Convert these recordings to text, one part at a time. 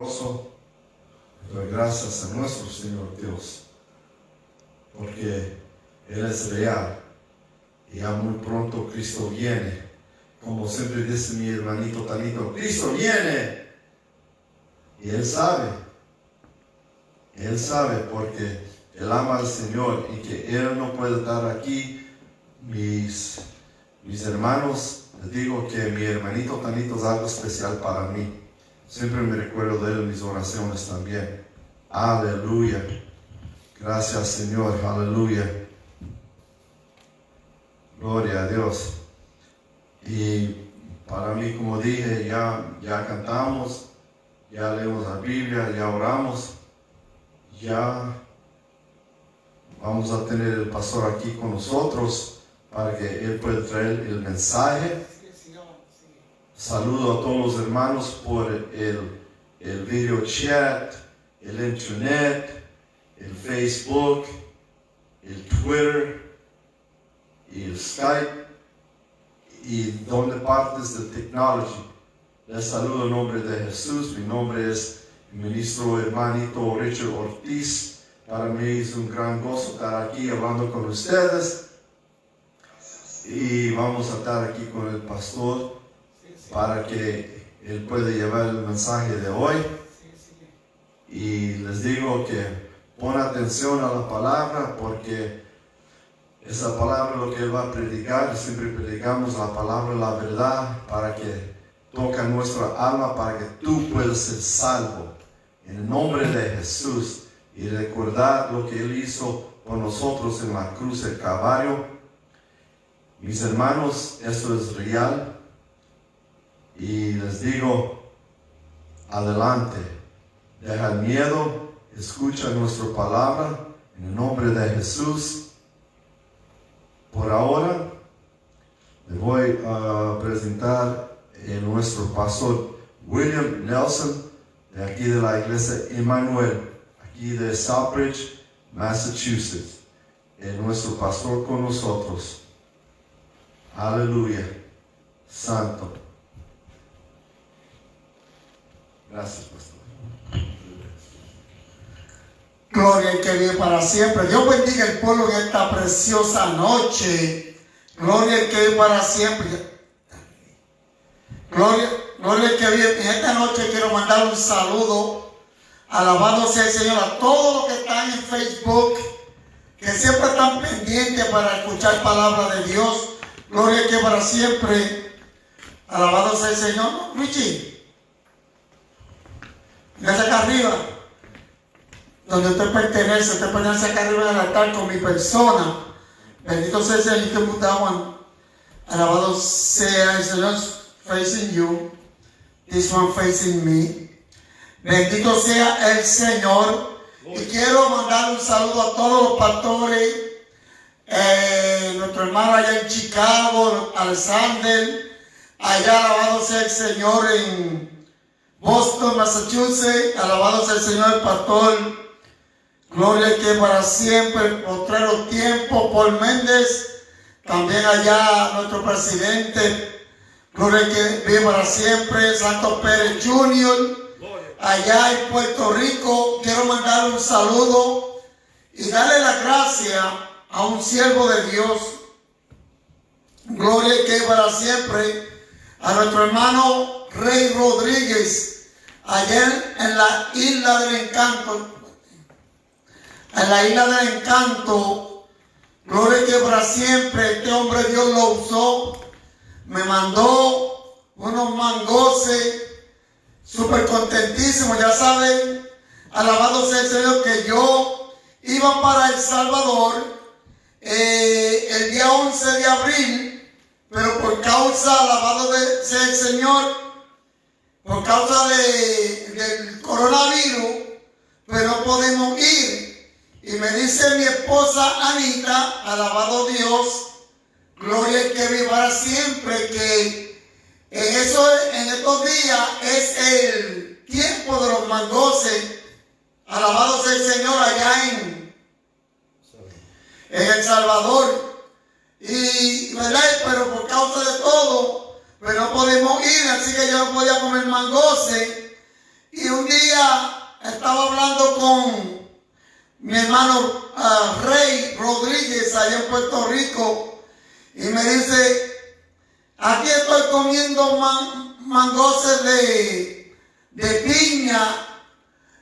Doy gracias a nuestro Señor Dios, porque Él es real y ya muy pronto Cristo viene. Como siempre dice mi hermanito Tanito, Cristo viene. Y Él sabe porque Él ama al Señor y que Él no puede estar aquí. Mis hermanos, les digo que mi hermanito Tanito es algo especial para mí. Siempre me recuerdo de él en mis oraciones también. Aleluya. Gracias, Señor. Aleluya. Gloria a Dios. Y para mí, como dije, ya cantamos, ya leemos la Biblia, ya oramos, ya vamos a tener el pastor aquí con nosotros para que él pueda traer el mensaje. Saludo a todos los hermanos por el video chat, el internet, el Facebook, el Twitter y el Skype y donde partes de technology. Les saludo en nombre de Jesús. Mi nombre es el ministro hermanito Richard Ortiz. Para mí es un gran gozo estar aquí hablando con ustedes. Y vamos a estar aquí con el pastor para que él pueda llevar el mensaje de hoy. Y les digo que pon atención a la palabra, porque esa palabra lo que él va a predicar, siempre predicamos la palabra, la verdad, para que toque nuestra alma, para que tú puedas ser salvo. En el nombre de Jesús. Y recordar lo que él hizo por nosotros en la cruz del Calvario. Mis hermanos, esto es real. Y les digo, adelante, deja el miedo, escucha nuestra palabra en el nombre de Jesús. Por ahora, le voy a presentar a nuestro pastor William Nelson, de aquí de la iglesia Emmanuel, aquí de Southbridge, Massachusetts. Nuestro pastor con nosotros. Aleluya. Santo. Gracias, pastor. Gloria al que vive para siempre. Dios bendiga el pueblo en esta preciosa noche. Gloria al que vive para siempre. Gloria al que vive. En esta noche quiero mandar un saludo. Alabado sea el Señor a todos los que están en Facebook, que siempre están pendientes para escuchar palabra de Dios. Gloria al que vive para siempre. Alabado sea el Señor. Richie, venga acá arriba, donde usted pertenece acá arriba del altar con mi persona. Bendito sea el Señor. You can put that one. Alabado sea el Señor, facing you. This one facing me. Bendito sea el Señor. Y quiero mandar un saludo a todos los pastores. Nuestro hermano allá en Chicago, Alexander. Allá, alabado sea el Señor, en Boston, Massachusetts. Alabado sea el Señor, el pastor. Gloria que para siempre, postrero tiempo, Paul Méndez. También allá nuestro presidente. Gloria que vive para siempre, Santos Pérez Jr. Allá en Puerto Rico, quiero mandarle un saludo y darle la gracia a un siervo de Dios. Gloria que para siempre, a nuestro hermano Rey Rodríguez, ayer en la Isla del Encanto. En la Isla del Encanto, gloria que para siempre, este hombre Dios lo usó. Me mandó unos mangoses, súper contentísimo. Ya saben, alabado sea el Señor, que yo iba para El Salvador el día 11 de abril, pero por causa, alabado sea el Señor, por causa del coronavirus, pues no podemos ir. Y me dice mi esposa Anita, alabado Dios, gloria al que vive para siempre, que en estos días es el tiempo de los mangoses. Alabado sea el Señor allá en El Salvador. Y, ¿verdad? Pero por causa de todo, pues no podemos ir, así que yo no podía comer mangose. Y un día estaba hablando con mi hermano Rey Rodríguez allá en Puerto Rico y me dice, aquí estoy comiendo mangoses de piña,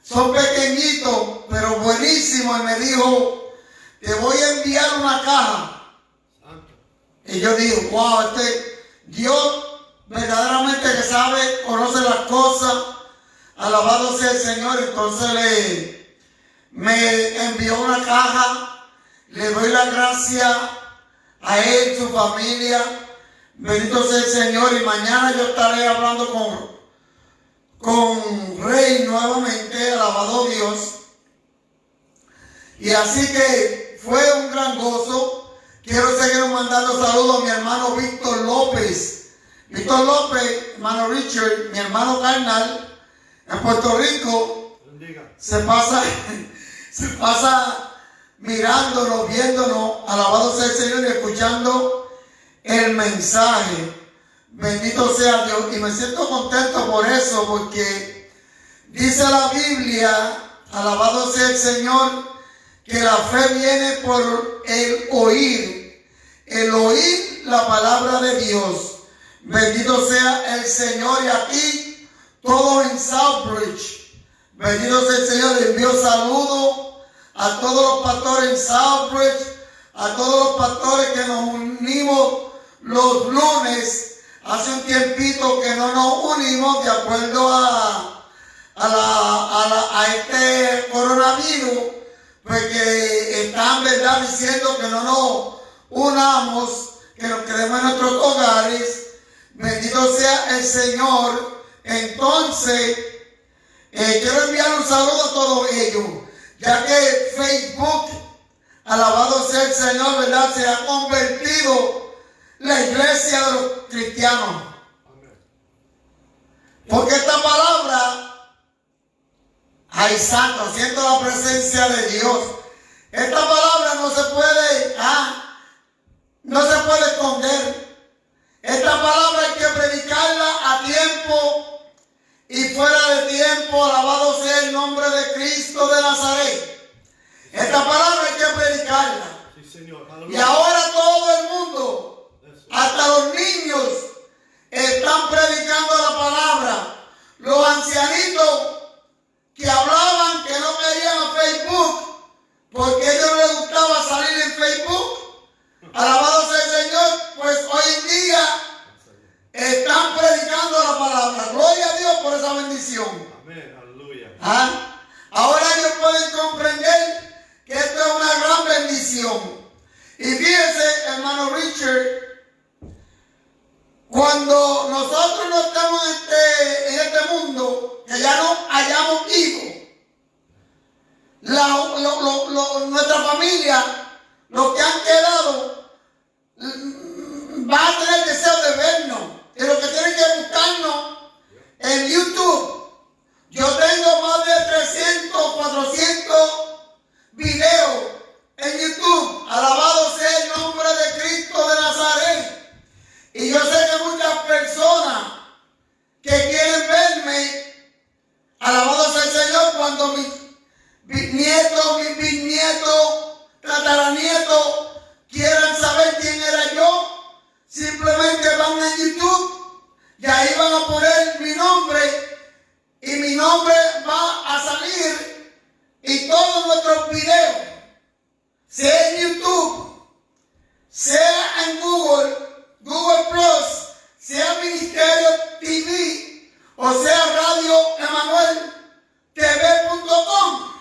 son pequeñitos pero buenísimos, y me dijo, te voy a enviar una caja. Y yo digo, wow, Dios verdaderamente que sabe, conoce las cosas, alabado sea el Señor. Entonces me envió una caja, le doy la gracia a él, su familia, bendito sea el Señor, y mañana yo estaré hablando con Rey nuevamente, alabado Dios. Y así que fue un gran gozo. Quiero seguir mandando saludos a mi hermano Víctor López. Víctor López, hermano Richard, mi hermano carnal, en Puerto Rico, se pasa mirándonos, viéndonos, alabado sea el Señor, y escuchando el mensaje. Bendito sea Dios. Y me siento contento por eso, porque dice la Biblia, alabado sea el Señor, que la fe viene por el oír la palabra de Dios. Bendito sea el Señor. Y aquí, todos en Southbridge, bendito sea el Señor, le envío saludos a todos los pastores en Southbridge, a todos los pastores que nos unimos los lunes. Hace un tiempito que no nos unimos de acuerdo a este coronavirus, porque están, ¿verdad?, diciendo que no nos unamos, que nos quedemos en nuestros hogares. Bendito sea el Señor. Entonces, quiero enviar un saludo a todos ellos, ya que Facebook, alabado sea el Señor, ¿verdad?, se ha convertido la iglesia de los cristianos. Porque esta palabra, ay santo, siento la presencia de Dios. Esta palabra no se puede esconder. Esta palabra hay que predicarla a tiempo y fuera de tiempo. Alabado sea el nombre de Cristo de Nazaret. Esta palabra hay que predicarla. Sí, Señor. Y ahora todo el mundo, hasta los niños, están predicando la palabra. Los ancianitos que hablaban que no querían a Facebook porque a ellos les gustaba salir en Facebook, alabado sea el Señor, pues hoy en día están predicando la palabra. Gloria a Dios por esa bendición. Amén, aleluya. Ahora ellos pueden comprender que esto es una gran bendición. Y fíjense, hermano Richard, cuando nosotros no estamos en este mundo, que ya no hayamos ido, nuestra familia, los que han quedado, va a tener deseo de vernos. Y lo que tienen que buscarnos en YouTube. Yo tengo más de 300, 400 videos en YouTube. Alabado sea el nombre de Cristo de Nazaret. Y yo sé que muchas personas que quieren verme, alabado sea el Señor, cuando mis bisnietos, tataranietos quieran saber quién era yo, simplemente van a YouTube y ahí van a poner mi nombre y mi nombre va a salir, y todos nuestros videos, sea en YouTube, sea en Google Plus, sea Ministerio TV o sea Radio Emanuel TV.com,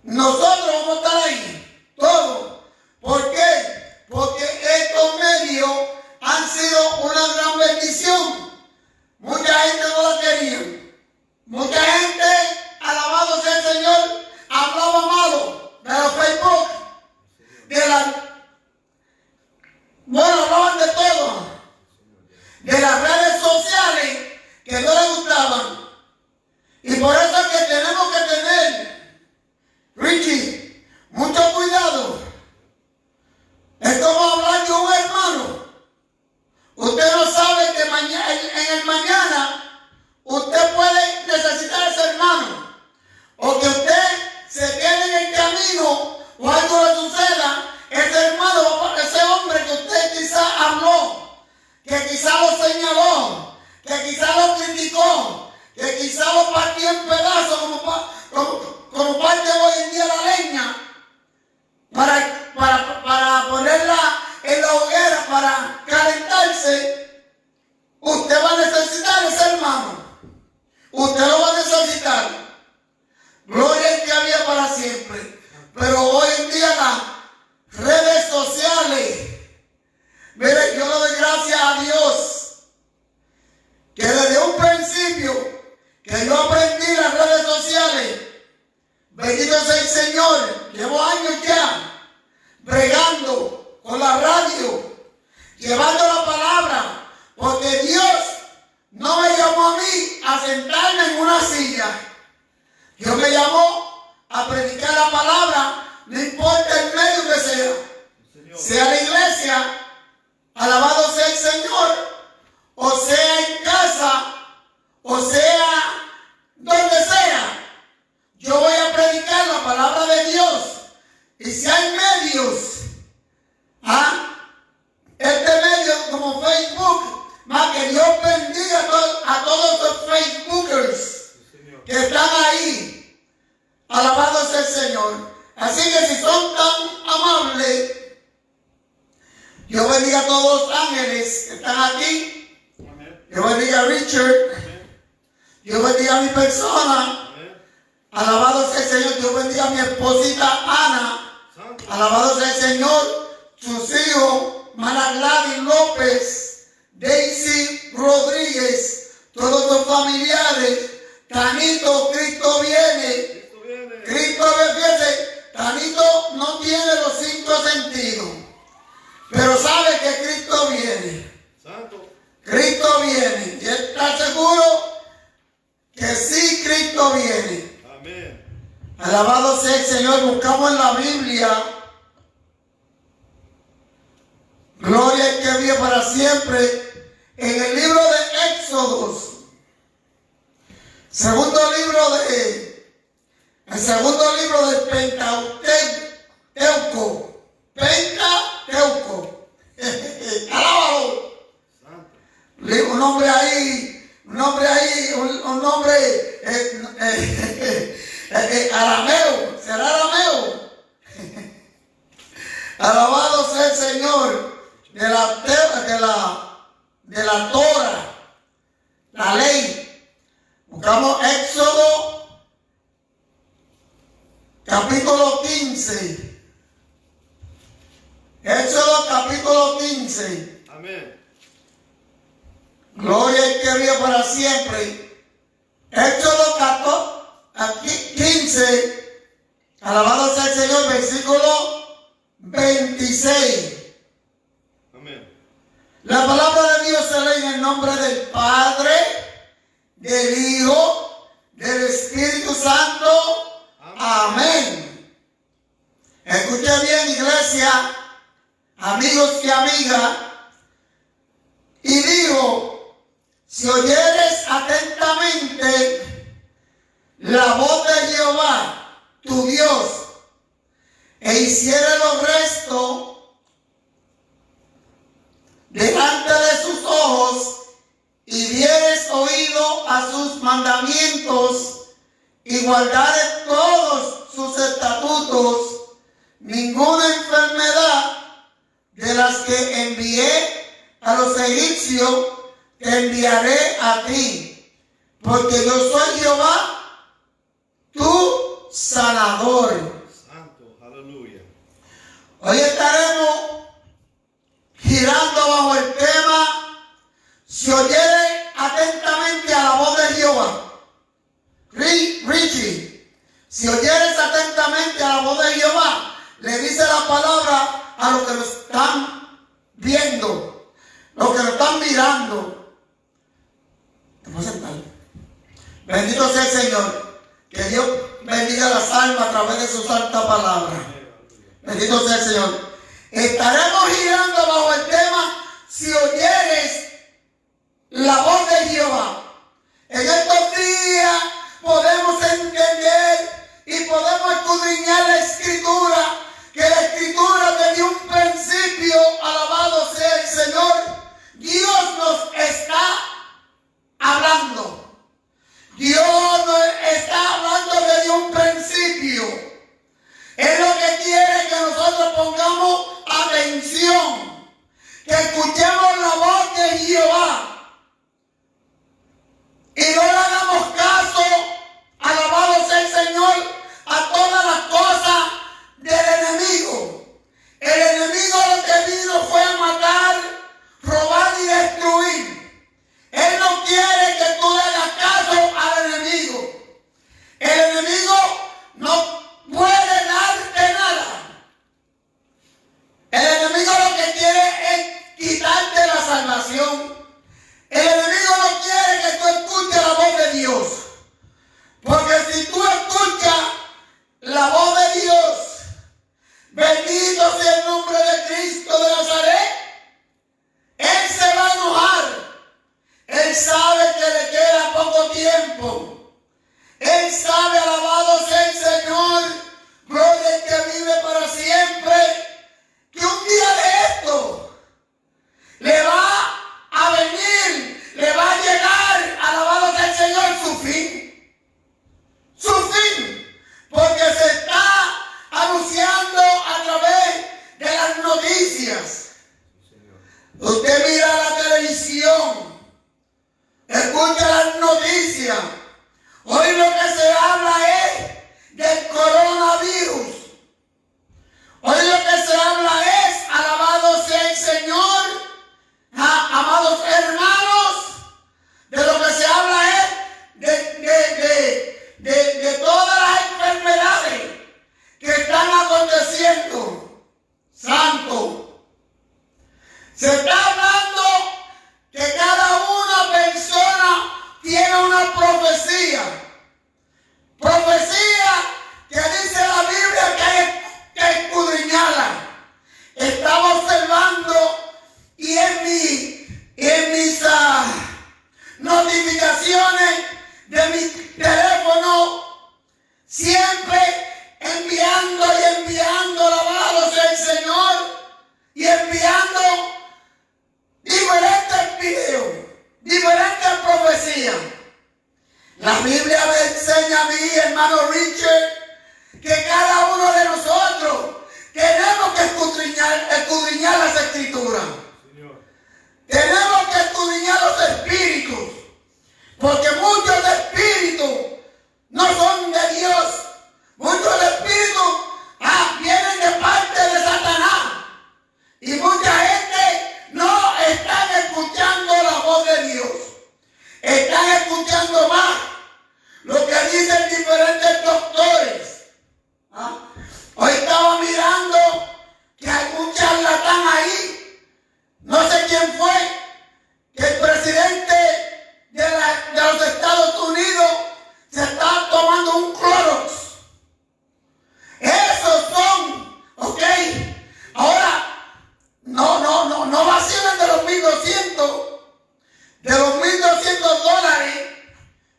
nosotros vamos a estar ahí, todos. ¿Por qué? Porque estos medios han sido una gran bendición. Mucha gente no la quería. Mucha gente, alabado sea el Señor, hablaba malo de Facebook. camino o algo le suceda, ese hermano, ese hombre que usted quizás habló, que quizás lo señaló, que quizás lo criticó, que quizás lo partió en pedazos como parte hoy en día la leña, para ponerla en la hoguera, para calentarse, usted va a necesitar ese hermano. Usted lo va a necesitar. Gloria al que había para siempre. Pero hoy en día las redes sociales, mire, yo le doy gracias a Dios que desde un principio que yo aprendí las redes sociales, bendito sea el Señor, llevo años ya bregando con la radio, llevando la palabra, porque Dios no me llamó a mí a sentarme en una silla. Dios me llamó a predicar la palabra, no importa el medio que sea. Sea la iglesia, alabado sea el Señor, o sea en casa, o sea donde sea. Yo voy a predicar la palabra de Dios. Y si hay medios, este medio como Facebook, más que Dios bendiga a todos los Facebookers que están ahí. Alabado sea el Señor. Así que si son tan amables, Dios bendiga a todos los ángeles que están aquí. Dios bendiga a Richard. Dios bendiga a mi persona. Alabado sea el Señor. Dios bendiga a mi esposita Ana. Alabado sea el Señor. Sus hijos, Mana Gladys López, Daisy Rodríguez, todos los familiares. Tanito, Cristo viene. Cristo viene. Tanito no tiene los 5 sentidos, pero sabe que Cristo viene. Cristo viene. Y él está seguro que sí, Cristo viene. Amén. Alabado sea el Señor. Buscamos en la Biblia. Gloria al que vive para siempre. En el libro de Éxodos. El segundo libro del Pentateuco. Pentateuco. Alábalo. Un nombre arameo. ¿Será arameo? Alabado sea el Señor. De la Torah, la ley. Buscamos Éxodo capítulo 15. Éxodo capítulo 15. Amén. Gloria al que vive para siempre. Éxodo 15. Alabado sea el Señor. Versículo 26. La palabra de Dios se lee en el nombre del Padre, del Hijo, del Espíritu Santo. Amén. Escuche bien, iglesia, amigos y amigas. Y dijo: si oyeres atentamente la voz de Jehová, tu Dios, e hicieres los restos delante de sus ojos, y dieres oído a sus mandamientos, y guardares todos sus estatutos, ninguna enfermedad de las que envié a los egipcios te enviaré a ti, porque yo soy Jehová, tu sanador. Santo, aleluya. Hoy estaremos girando bajo el tema: si oyere atentamente a la voz de Jehová. Richie, si oyeres atentamente a la voz de Jehová, le dice la palabra a los que lo están viendo, los que lo están mirando. ¿Te puedo sentar? Bendito sea el Señor. Que Dios bendiga las almas a través de su santa palabra. Bendito sea el Señor. Estaremos girando bajo el tema: si oyeres la voz de Jehová. En estos días podemos entender y podemos escudriñar la Escritura Él sabe, alabado sea el Señor, gloria al que vive para siempre, que un día de esto le va a venir, le va a llegar, alabado sea el Señor, su fin. Su fin. Porque se está anunciando a través de las noticias. Usted mira la televisión, escucha las noticias. Hoy lo que se habla es del coronavirus. Hoy lo que se habla es, alabado sea el Señor, amados hermanos, de lo que se habla es de todas las enfermedades que están aconteciendo. Santo. Se está hablando que cada una persona tiene una profecía. Profecía que dice la Biblia que hay que escudriñarla. Estaba observando y en mis notificaciones de mi teléfono, siempre enviando, alabado sea el Señor, y enviando diferentes videos, diferentes profecías. La Biblia me enseña a mí, hermano Richard, que cada uno de nosotros tenemos que escudriñar las Escrituras. Tenemos que escudriñar los espíritus, porque muchos espíritus no son de Dios. Muchos espíritus vienen de parte de Satanás. Y mucha gente no están escuchando la voz de Dios. Están escuchando más lo que dicen diferentes doctores. Hoy estaba mirando que hay un charlatán ahí. No sé quién fue, que el presidente de los Estados Unidos se está tomando un Clorox. Esos son, ¿ok? Ahora, no vacilan de los 1.200, de los $1.200,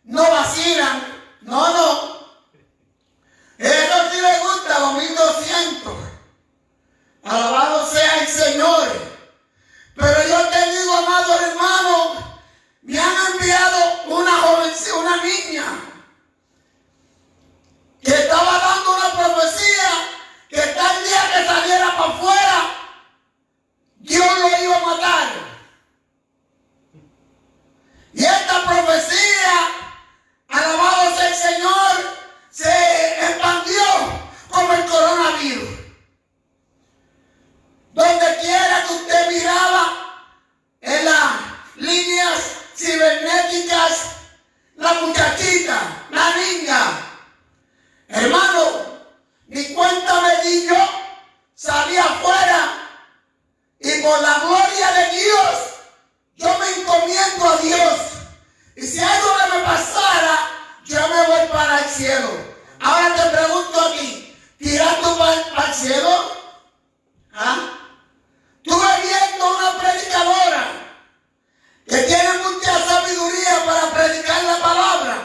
no vacilan, no. Eso sí les gusta, los 1.200. Alabado sea el Señor. Pero yo te digo, amado hermano, me han enviado una niña que estaba dando una profecía que tal día que saliera para afuera, Dios lo iba a matar. Y esta profecía, alabado sea el Señor, se expandió como el coronavirus. Donde quiera que usted miraba, en las líneas cibernéticas, la muchachita, la niña, hermano, ni cuenta me di yo, salí afuera y por la gloria de Dios, yo me encomiendo a Dios. Y si algo que me pasara, yo me voy para el cielo. Ahora te pregunto a ti, ¿tiras tú para el cielo? Estuve viendo una predicadora que tiene mucha sabiduría para predicar la palabra.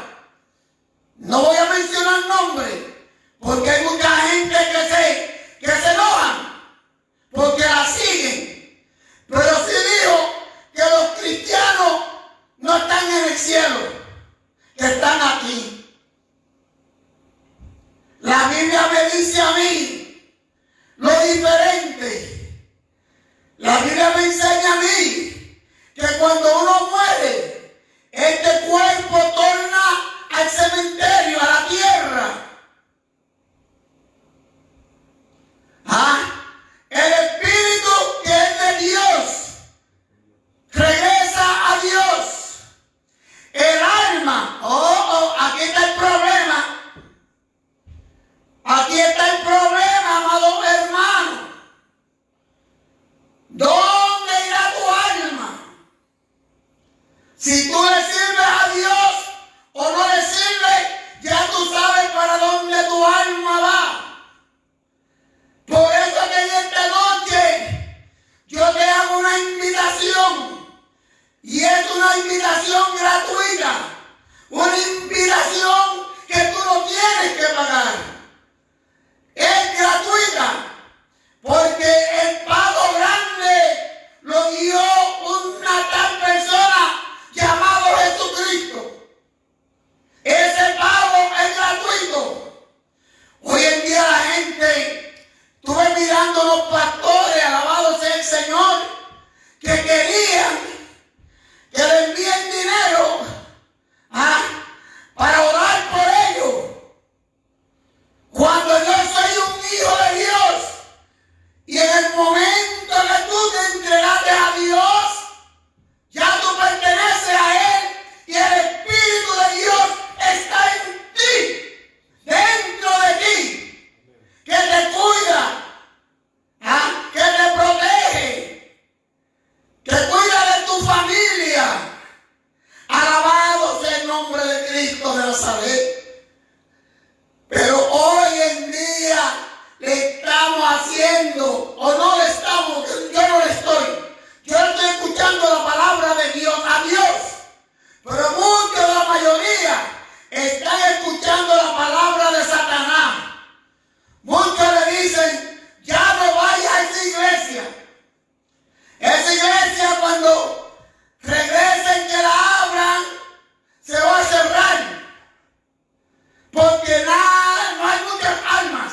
No voy a mencionar nombres, porque hay mucha gente que se enojan, porque la siguen. Pero sí dijo que los cristianos no están en el cielo, que están aquí. La Biblia me dice a mí lo diferente. La Biblia me enseña a mí que cuando uno muere, este cuerpo torna al cementerio, a la tierra. El espíritu que es de Dios regresa a Dios. El alma, aquí está el problema. Aquí está el problema, amado hermano. ¿Dónde irá tu alma? Si tú le sirves a Dios o no le sirves, porque no hay muchas almas.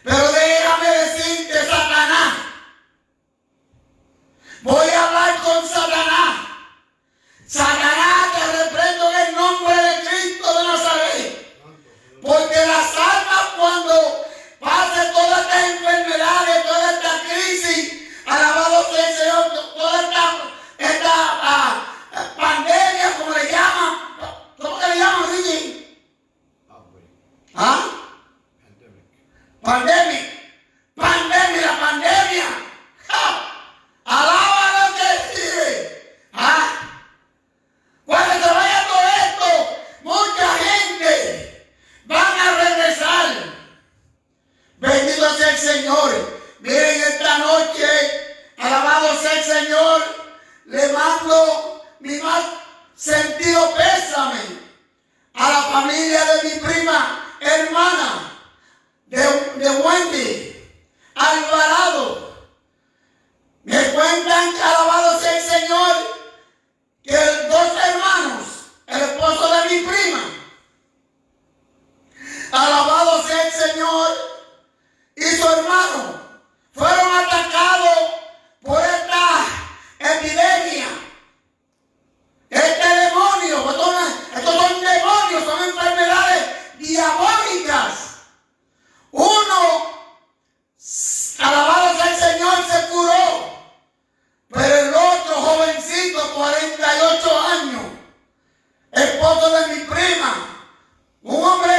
Pero déjame decirte, Satanás, voy a hablar con Satanás. Satanás, te reprendo en el nombre de Cristo de Nazaret. Porque las almas, cuando pase todas estas enfermedades, toda esta crisis, alabado sea el Señor, toda esta pandemia, como le llaman, ¿cómo que le llaman, Ricky? ¿Ah? Pandemia, la pandemia. ¡Ja! Alaba lo que vive. ¿Ah? Cuando se vaya todo esto, mucha gente van a regresar. Bendito sea el Señor. Miren, esta noche, alabado sea el Señor, le mando mi más sentido pésame a la familia de mi prima hermana, de Wendy Alvarado. Me cuentan, alabado sea el Señor, que dos hermanos, el esposo de mi prima, alabado sea el Señor, y su hermano fueron atacados por esta epidemia, este demonio. Estos son demonios, son enfermedades diabólicas. Uno, alabado sea el Señor, se curó, pero el otro jovencito, 48 años, esposo de mi prima, un hombre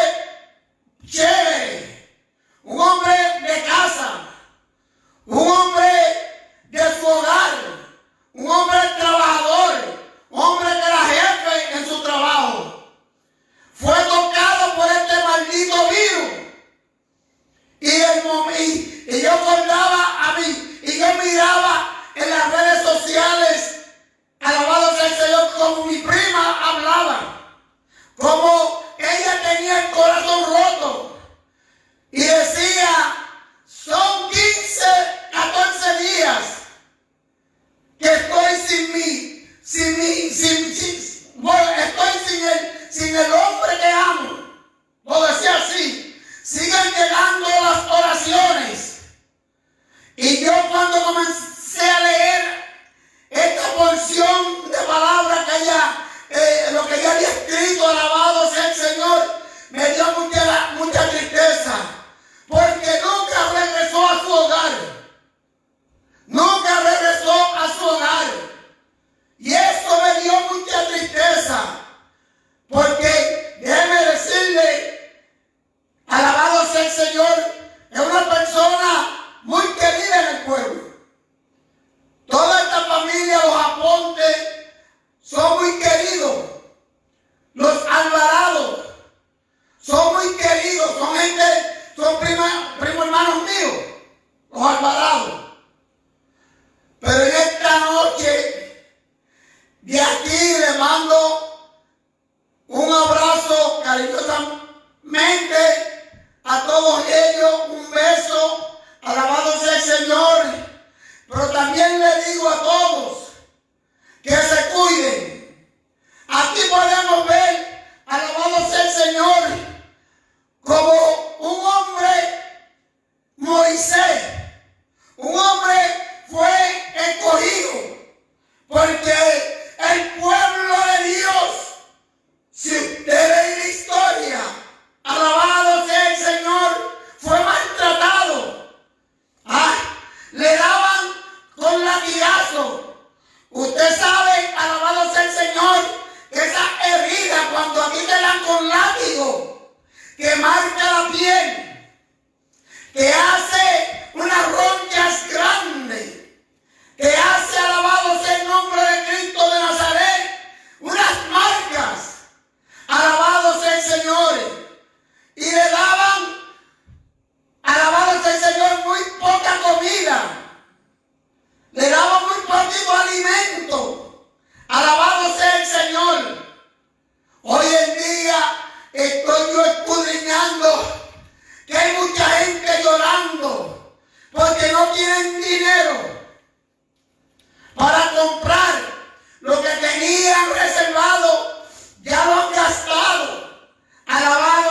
chévere, un hombre de casa, un hombre de su hogar, un hombre trabajador, un hombre que era jefe en su trabajo, fue tocado por este maldito virus. Y yo acordaba a mí, y yo miraba en las redes sociales, alabado sea el Señor, como mi prima hablaba, como ella tenía el corazón roto, y decía, son 15, 14 días que estoy estoy sin el hombre que amo. Lo decía así. Siguen llegando las oraciones. Y yo, cuando comencé a leer esta porción de palabras que ella, lo que ella había escrito, alabado sea el Señor, me dio mucha tristeza. Porque nunca regresó a su hogar. Nunca regresó a su hogar. Y eso me dio mucha tristeza. Porque déjeme decirle, alabado sea el Señor, es una persona muy querida en el pueblo. Toda esta familia, los Apontes, son muy queridos. Los Alvarados son muy queridos. Son gente, son primos hermanos míos, los Alvarados. Pero en esta noche, de aquí le mando un abrazo cariñosamente a todos ellos, un beso, alabado sea el Señor. Pero también le digo a todos que se cuiden. Aquí podemos ver, alabado sea el Señor, como un hombre, Moisés, un hombre fue escogido, porque el pueblo de Dios, si usted lee la historia, alabado sea el Señor, fue maltratado. Le daban con latigazo. Usted sabe, alabado sea el Señor, esa herida cuando aquí te dan con látigo, que marca la piel, que hace unas ronchas grandes, que hace, alabado sea el nombre de Cristo de Nazaret, unas marcas, alabado sea el Señor, y le daban, alabado sea el Señor, muy poca comida, le daban muy poquito alimento, alabado sea el Señor. Hoy en día estoy yo escudriñando que hay mucha gente llorando porque no tienen dinero para comprar lo que tenían reservado, ya lo han gastado. Alabado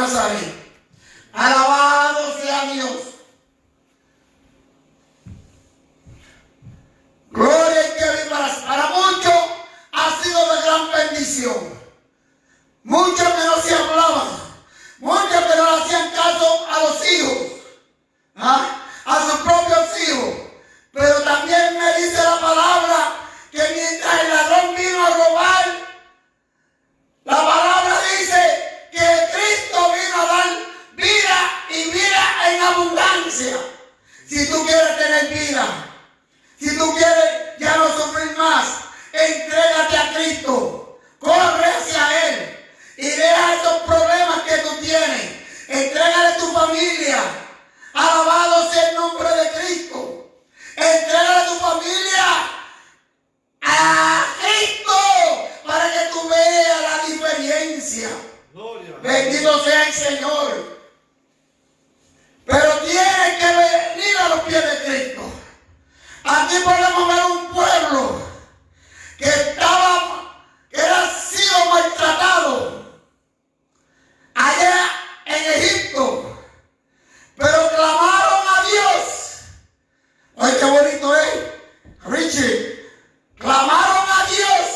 Nazaret. Alabado sea Dios. Gloria al que vive para muchos ha sido de gran bendición. Muchos que no se hablaban, muchos que no le hacían caso a los hijos, a sus propios hijos. Pero también me dice la palabra que mientras el ladrón vino a robar, la palabra dice que Cristo vino a dar vida y vida en abundancia. Si tú quieres tener vida, si tú quieres ya no sufrir más, entrégate a Cristo, corre hacia Él y deja esos problemas que tú tienes. Entrégale tu familia. Alabado sea el nombre de Cristo. Entrégale tu familia a Cristo para que tú veas la diferencia. Gloria. Bendito sea el Señor. Pero tienes que venir a los pies de Cristo. Aquí podemos ver un pueblo que era sido maltratado allá en Egipto, pero clamaron a Dios. Ay, qué bonito es, Richie. Clamaron a Dios.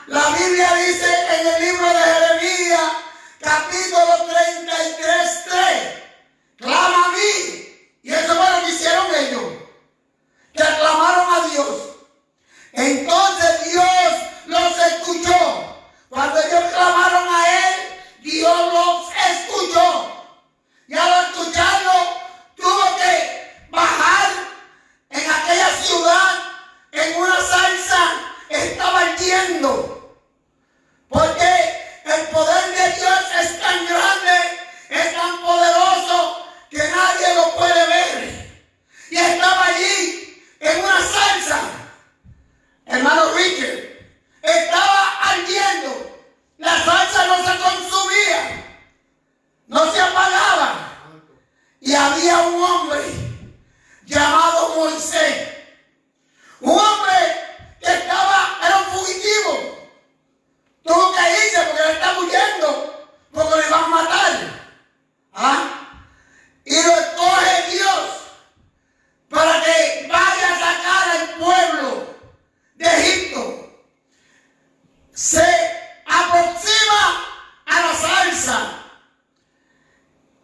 La Biblia dice en el libro de Jeremías, capítulo 33:3, clama a mí. Y eso fue lo que hicieron ellos, que clamaron a Dios. Entonces Dios los escuchó. Cuando ellos clamaron a Él, Dios los escuchó. Y al escucharlo, tuvo que bajar en aquella ciudad en una salsa. Estaba ardiendo. Porque el poder de Dios es tan grande, es tan poderoso, que nadie lo puede ver. Y estaba allí en una salsa. Hermano Richard, estaba ardiendo. La salsa no se consumía, no se apagaba. Y había un hombre llamado Moisés. Un hombre que era un fugitivo. Tuvo que irse porque le estaba huyendo, porque le iban a matar. Y lo escoge Dios para que vaya a sacar al pueblo de Egipto. Se aproxima a la salsa.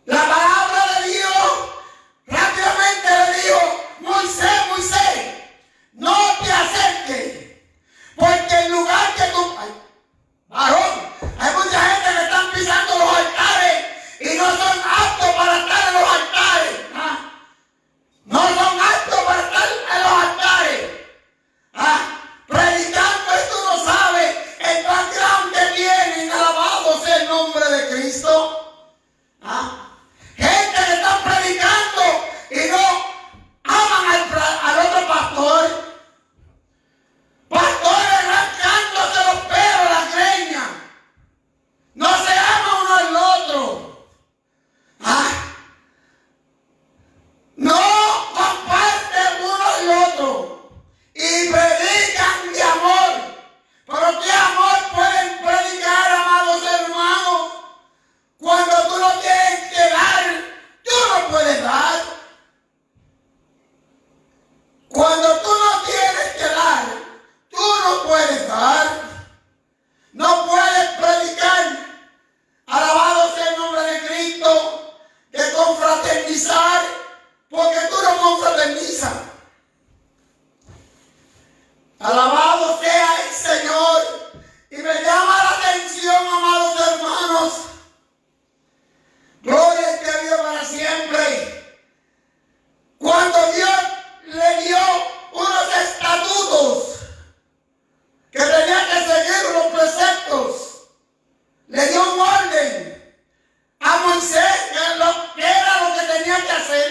La palabra de Dios rápidamente le dijo: Moisés, Moisés, no te acerques, porque el lugar que tú... varón, hay mucha gente que están pisando los altares y no son aptos para estar en los altares. No son aptos para estar en los altares. Predicando, y tú no sabes el background que tienen. Alabado sea el nombre de Cristo. Gente que está predicando y no aman al otro pastor. Pastores arrancándose los pelos, las greñas. No se ama uno al otro. No comparten uno al otro. Y predican de amor. Pero ¿qué amor pueden predicar, amados hermanos? Cuando tú no tienes que dar, tú no puedes dar. Cuando tú no tienes que dar, tú no puedes dar. No puedes predicar. Alabado sea el nombre de Cristo. De confraternizar, porque tú no confraternizas. Alabado sea el Señor. Y me llama la atención, amados hermanos. Gloria al que vive para siempre. Cuando Dios le dio unos estatutos que tenía que seguir los preceptos, le dio un orden a Moisés que era lo que tenía que hacer.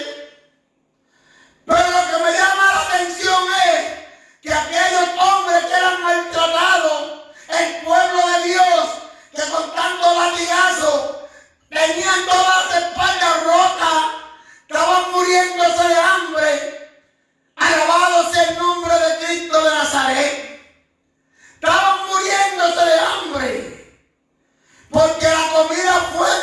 Pero lo que me llama la atención es que aquellos hombres que eran maltratados, el pueblo de Dios, que con tanto latigazo tenían todas las espaldas rotas, estaban muriéndose de hambre. Alabado sea el nombre de Cristo de Nazaret. Estaban muriéndose de hambre, porque la comida fue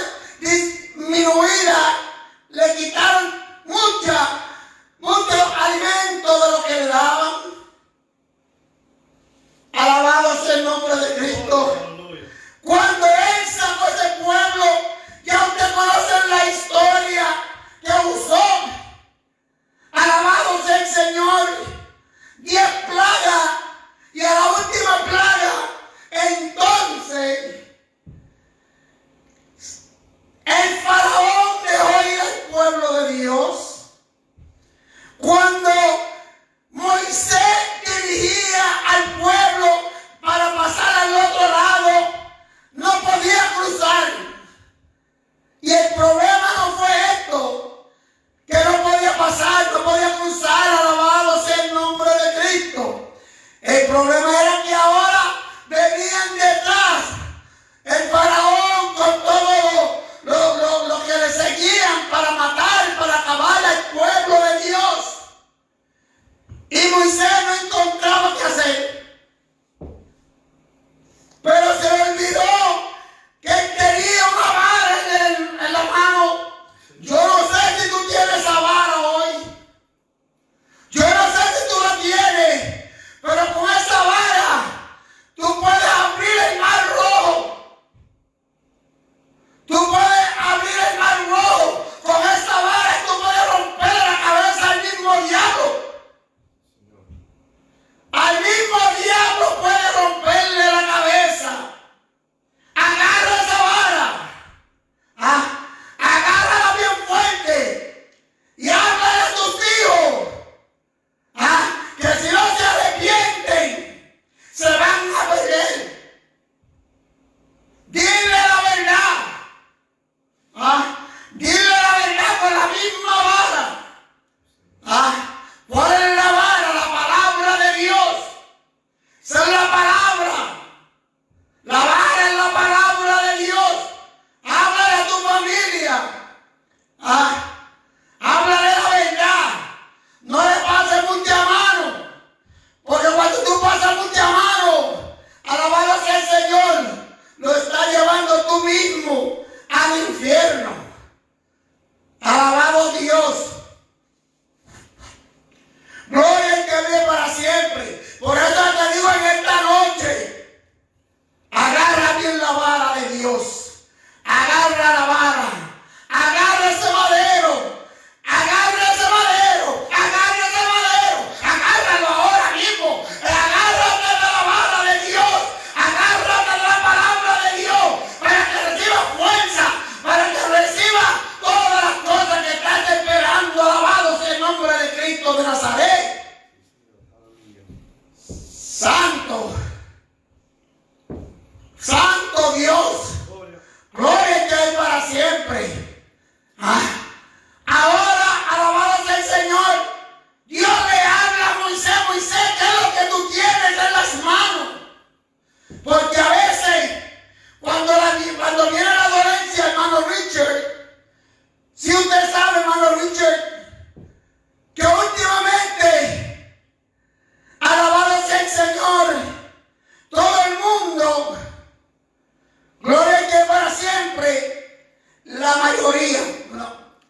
mayoría,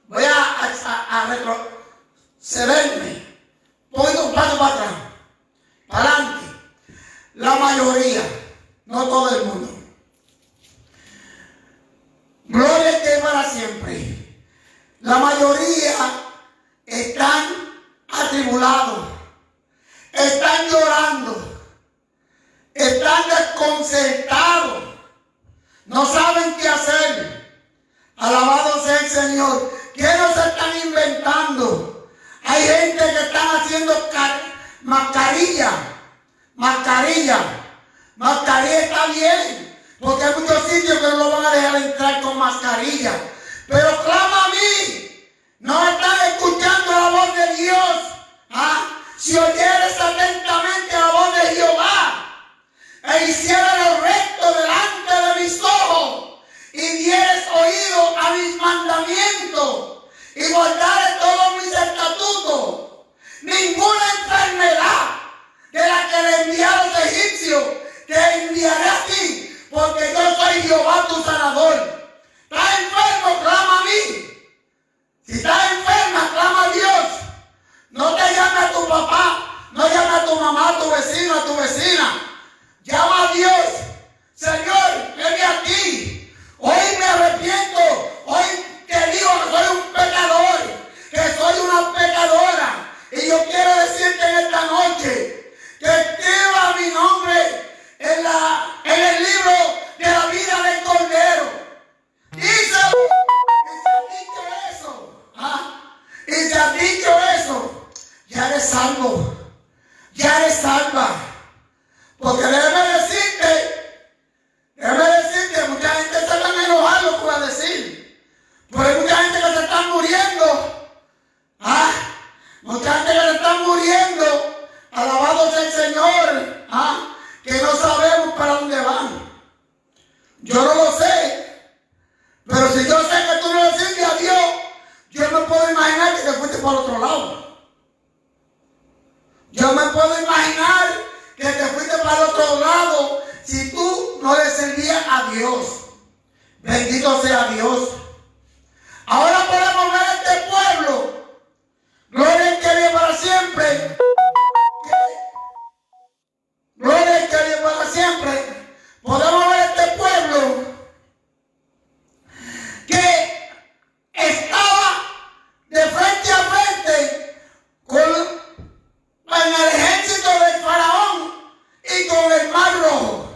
voy a retrocederme, voy un paso para atrás, para adelante. La mayoría, no todo el mundo. Gloria a Dios para siempre. La mayoría están atribulados, están llorando, están desconcertados, no saben qué hacer. Alabado sea el Señor. ¿Qué nos están inventando? Hay gente que están haciendo mascarilla. Mascarilla está bien, porque hay muchos sitios que no lo van a dejar entrar con mascarilla. Pero clama a mí, no están escuchando la voz de Dios. Si oyeres atentamente la voz de Jehová, e hicieras lo recto delante de mis ojos, y dieres oído a mis mandamientos, y guardares todos mis estatutos, ninguna enfermedad de la que le envié a los egipcios te enviaré a ti, porque yo soy Jehová tu sanador. ¿Estás enfermo? Clama a mí. Si estás enferma, clama a Dios. No te llame a tu papá, no llame a tu mamá, a tu vecino, a tu vecina. Llama a Dios. Señor, ven aquí. Hoy me arrepiento. Hoy te digo que soy un pecador, que soy una pecadora. Y yo quiero decirte en esta noche que escriba mi nombre en el libro de la vida del Cordero. Y se ha dicho eso, ya eres salvo, ya eres salva. Porque déjame decirte, mucha gente se van a enojar lo que voy a decir. Porque hay mucha gente que se está muriendo. Mucha gente que se está muriendo. Alabado sea el Señor, que no sabemos para dónde van. Yo no lo sé, pero si yo sé que tú no le sirves a Dios, yo me puedo imaginar que te fuiste por otro lado. Yo me puedo imaginar que te fuiste para el otro lado si tú no le servías a Dios. Bendito sea Dios. Ahora podemos ver este pueblo. Gloria al que vive para siempre. Gloria al que vive para siempre. Podemos ver este pueblo que estaba de frente a frente con el ejército del faraón y con el mar rojo.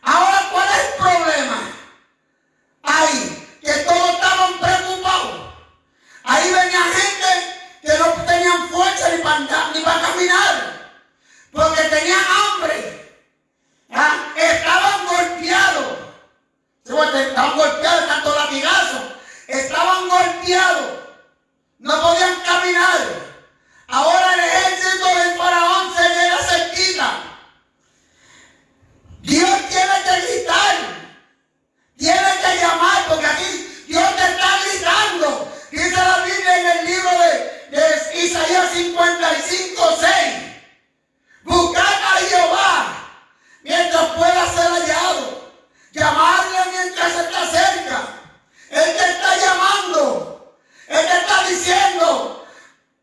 Ahora, ¿cuál es el problema? Ahí, que todos estaban preocupados. Ahí venía gente que no tenían fuerza ni para caminar, porque tenían hambre. Estaban golpeados. Estaban golpeados, tanto latigazos. Estaban golpeados. No podían caminar. Ahora el ejército del faraón se llega cerquita. Dios tiene que gritar. Tiene que llamar, porque aquí Dios te está gritando. Dice la Biblia en el libro de Isaías 55:6. Buscad a Jehová mientras pueda ser hallado. Llamarle mientras está cerca. Él te está llamando. Él te está diciendo,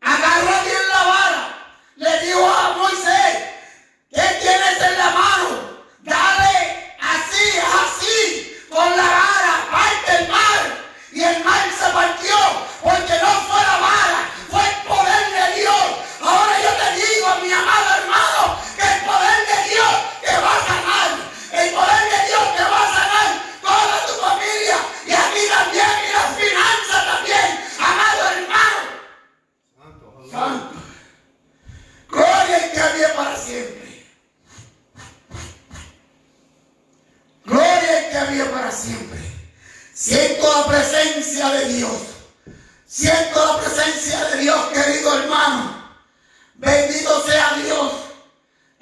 agarra bien la vara. Le dijo a Moisés, ¿qué tienes en la mano? Dale así, con la vara, parte el mar. Y el mar se partió, porque no fue la vara, fue el poder de Dios. Ahora yo te digo, mi amado hermano, que el poder de Dios te va a sanar. El poder de Dios te va a sanar toda tu familia, y aquí también, y las finanzas también, amado hermano. Santo. Gloria al que vive para siempre. Gloria al que vive para siempre. Siento la presencia de Dios. Siento la presencia de Dios, querido hermano. Bendito sea Dios.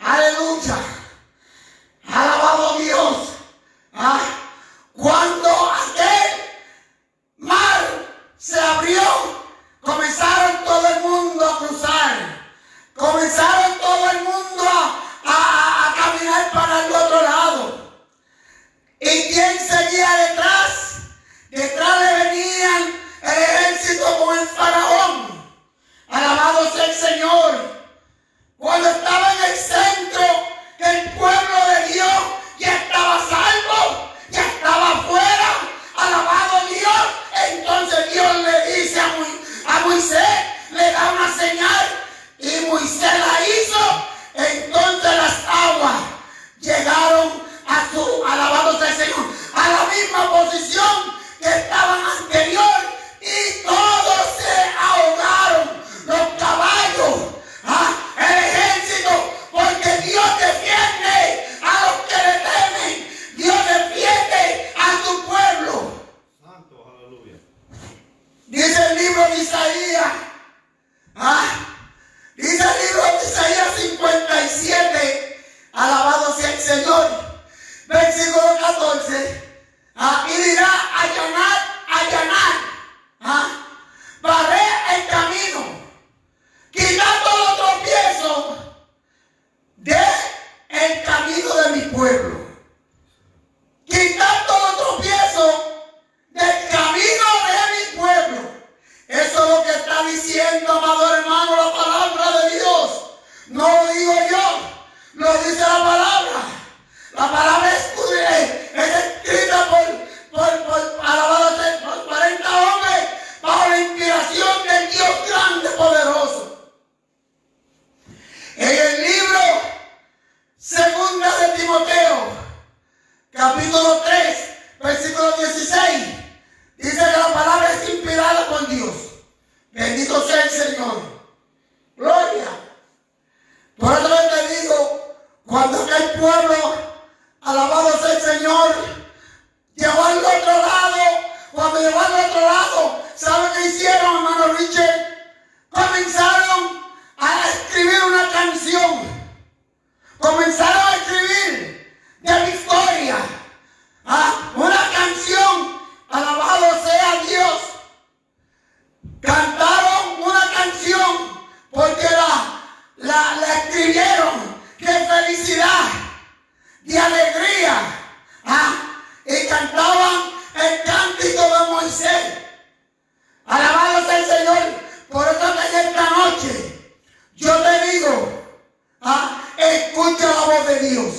Aleluya. Alabado Dios. Cuando aquel mar se abrió, comenzaron todo el mundo a cruzar. Comenzaron todo el mundo a caminar para el otro lado. ¿Y quién seguía detrás? Detrás le venían libro de Isaías. Dice el libro de Isaías 57. Alabado sea el Señor. Versículo 14. Y dirá: allanar. Barré el camino. Quitar todo tropiezo de el camino de mi pueblo. Quitar todo tropiezo del camino de mi pueblo. Eso es lo que está diciendo, amado hermano, la palabra de Dios. No lo digo yo, lo dice la palabra. La palabra es escrita alabado sea, por 40 hombres bajo la inspiración del Dios grande, poderoso. En el libro Segunda de Timoteo, capítulo 3, versículo 16, dice que la palabra es inspirada por Dios. Bendito sea el Señor. Gloria. Por eso te digo, cuando aquel pueblo, alabado sea el Señor, llegó al otro lado, cuando llegó al otro lado, ¿sabe qué hicieron, hermano Richard? Comenzaron a escribir una canción. Comenzaron a escribir de victoria. Una canción, alabado sea Dios. Cantaron una canción porque la escribieron de felicidad, de alegría. Y cantaban el cántico de Moisés. Alabado sea el Señor. Por eso que en esta noche yo te digo, escucha la voz de Dios.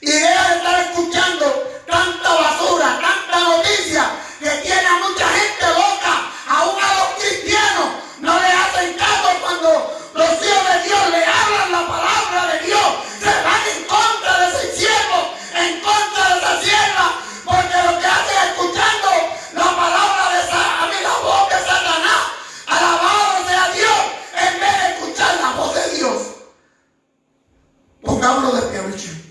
Y deja de estar escuchando tanta basura, tanta noticia que tiene a mucha gente loca. Aún a los cristianos no le hacen caso cuando los hijos de Dios le hablan la palabra de Dios. Se van en contra de ese siervo, en contra de esa sierva, porque lo que hacen es escuchando la palabra de la voz de Satanás. Alabado sea Dios, en vez de escuchar la voz de Dios. Pongámoslo de pie, Richard.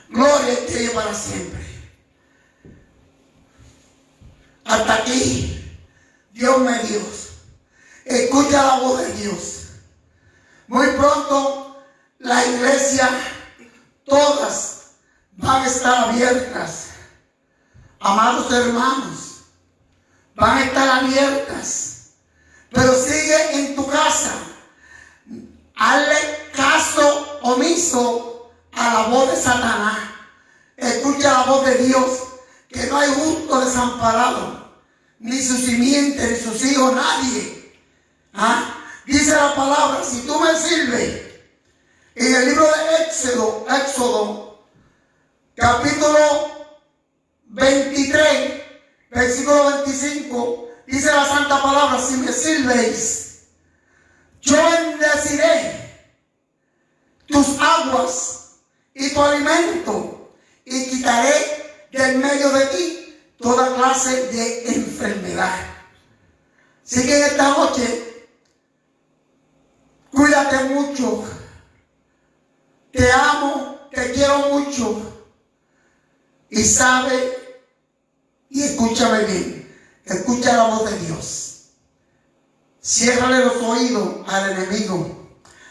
Gloria a ti para siempre. Hasta aquí, Dios me dio. Escucha la voz de Dios. Muy pronto, la iglesia, todas van a estar abiertas. Amados hermanos, van a estar abiertas. Pero sigue en tu casa. Hazle caso omiso a la voz de Satanás. Escucha la voz de Dios, que no hay justo desamparado, ni su simiente, ni sus hijos, nadie. Dice la palabra: si tú me sirves, en el libro de Éxodo, capítulo 23, versículo 25, dice la santa palabra: si me sirveis, yo bendeciré tus aguas y tu alimento, y quitaré del medio de ti toda clase de enfermedad. Así que en esta noche, cuídate mucho. Te amo, te quiero mucho. Y sabe, y escúchame bien, escucha la voz de Dios. Ciérrale los oídos al enemigo.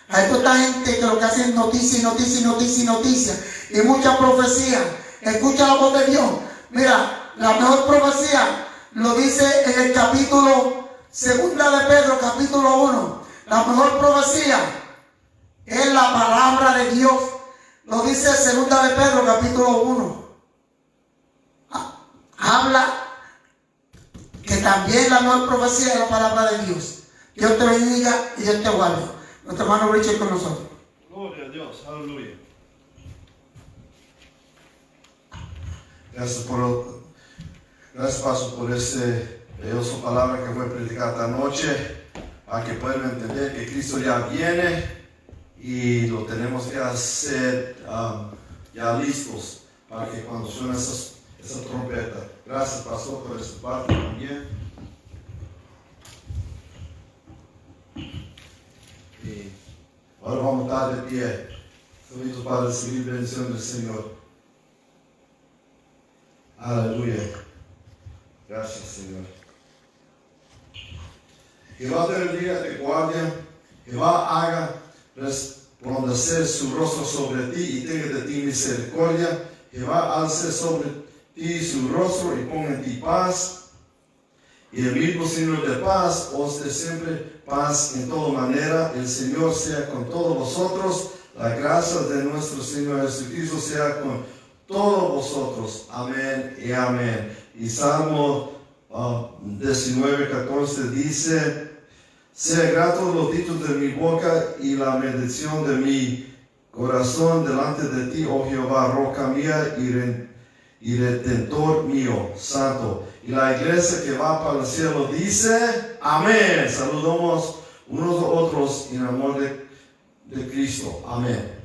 Hay toda esta gente que lo que hace es noticia y noticia y noticia y noticia. Y mucha profecía. Escucha la voz de Dios. Mira, la mejor profecía lo dice en el capítulo Segunda de Pedro, capítulo 1. La mejor profecía es la palabra de Dios. Lo dice Segunda de Pedro, capítulo 1. Habla que también la mejor profecía es la palabra de Dios. Dios te bendiga y Dios te guarde. Nuestro hermano Richard con nosotros. Gloria a Dios, aleluya. Gracias, Pastor, por ese belloso palabra que fue predicada esta noche, para que puedan entender que Cristo ya viene y lo tenemos que hacer ya listos para que cuando suene esa trompeta. Gracias, Pastor, por esta parte también. Y ahora vamos a estar de pie, solitos para recibir bendición del Señor. Aleluya. Gracias, Señor. Jehová te bendiga, te guarde. Jehová haga resplandecer su rostro sobre ti y tenga de ti misericordia. Jehová alce sobre ti su rostro y ponga en ti paz. Y el mismo Señor de paz os dé siempre paz en toda manera. El Señor sea con todos vosotros. La gracia de nuestro Señor Jesucristo sea con todos vosotros. Amén y amén. Y Salmo 19:14 dice: sea grato los dichos de mi boca y la meditación de mi corazón delante de ti, oh Jehová, roca mía y redentor mío, santo. Y la iglesia que va para el cielo dice: amén. Saludamos unos a otros en amor de Cristo. Amén.